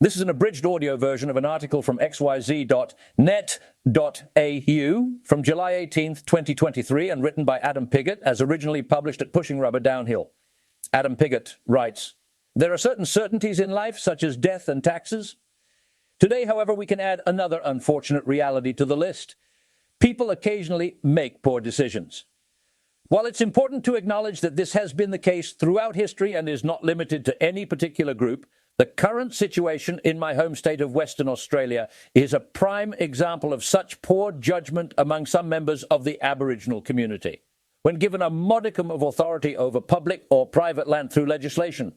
This is an abridged audio version of an article from XYZ.net.au from July 18th, 2023, and written by Adam Piggott, as originally published at Pushing Rubber Downhill. Adam Piggott writes, "There are certain certainties in life, such as death and taxes. Today, however, we can add another unfortunate reality to the list. People occasionally make poor decisions. While it's important to acknowledge that this has been the case throughout history and is not limited to any particular group, the current situation in my home state of Western Australia is a prime example of such poor judgment among some members of the Aboriginal community. When given a modicum of authority over public or private land through legislation,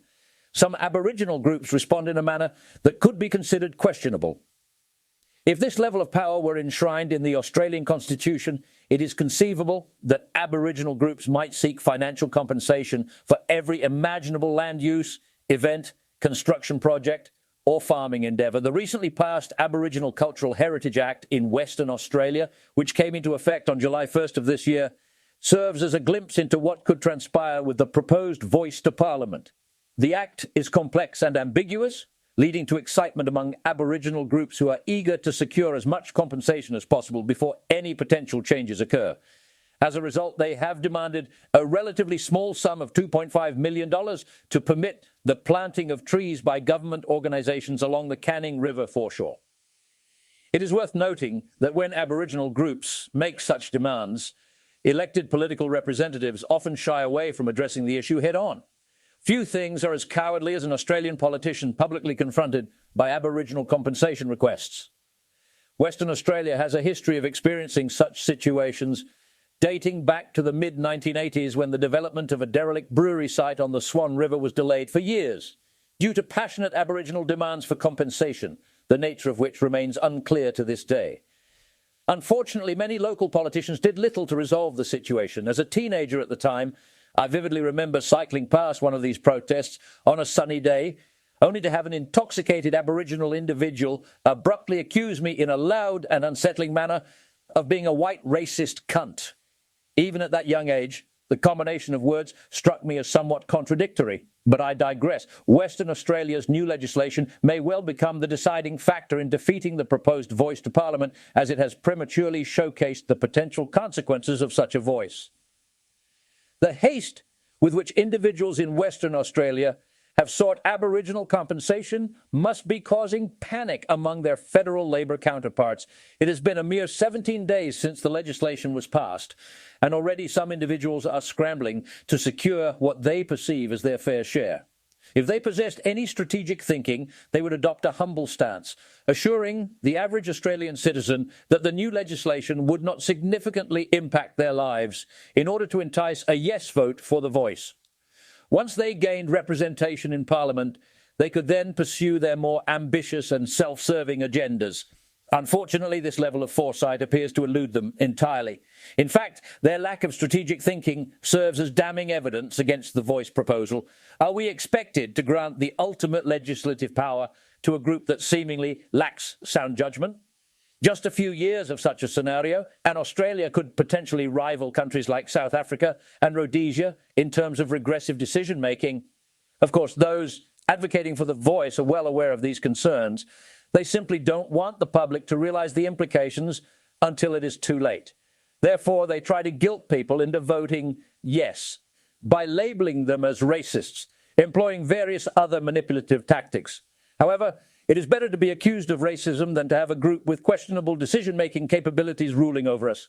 some Aboriginal groups respond in a manner that could be considered questionable. If this level of power were enshrined in the Australian Constitution, it is conceivable that Aboriginal groups might seek financial compensation for every imaginable land use, event, construction project, or farming endeavour. The recently passed Aboriginal Cultural Heritage Act in Western Australia, which came into effect on July 1st of this year, serves as a glimpse into what could transpire with the proposed voice to Parliament. The Act is complex and ambiguous, leading to excitement among Aboriginal groups who are eager to secure as much compensation as possible before any potential changes occur. As a result, they have demanded a relatively small sum of $2.5 million to permit the planting of trees by government organisations along the Canning River foreshore. It is worth noting that when Aboriginal groups make such demands, elected political representatives often shy away from addressing the issue head-on. Few things are as cowardly as an Australian politician publicly confronted by Aboriginal compensation requests. Western Australia has a history of experiencing such situations dating back to the mid-1980s, when the development of a derelict brewery site on the Swan River was delayed for years due to passionate Aboriginal demands for compensation, the nature of which remains unclear to this day. Unfortunately, many local politicians did little to resolve the situation. As a teenager at the time, I vividly remember cycling past one of these protests on a sunny day, only to have an intoxicated Aboriginal individual abruptly accuse me in a loud and unsettling manner of being a white racist cunt. Even at that young age, the combination of words struck me as somewhat contradictory, but I digress. Western Australia's new legislation may well become the deciding factor in defeating the proposed voice to Parliament, as it has prematurely showcased the potential consequences of such a voice. The haste with which individuals in Western Australia have sought Aboriginal compensation must be causing panic among their federal Labor counterparts. It has been a mere 17 days since the legislation was passed, and already some individuals are scrambling to secure what they perceive as their fair share. If they possessed any strategic thinking, they would adopt a humble stance, assuring the average Australian citizen that the new legislation would not significantly impact their lives, in order to entice a yes vote for the voice. Once they gained representation in Parliament, they could then pursue their more ambitious and self-serving agendas. Unfortunately, this level of foresight appears to elude them entirely. In fact, their lack of strategic thinking serves as damning evidence against the voice proposal. Are we expected to grant the ultimate legislative power to a group that seemingly lacks sound judgment? Just a few years of such a scenario, and Australia could potentially rival countries like South Africa and Rhodesia in terms of regressive decision-making. Of course, those advocating for the voice are well aware of these concerns. They simply don't want the public to realise the implications until it is too late. Therefore, they try to guilt people into voting yes by labelling them as racists, employing various other manipulative tactics. However, it is better to be accused of racism than to have a group with questionable decision-making capabilities ruling over us.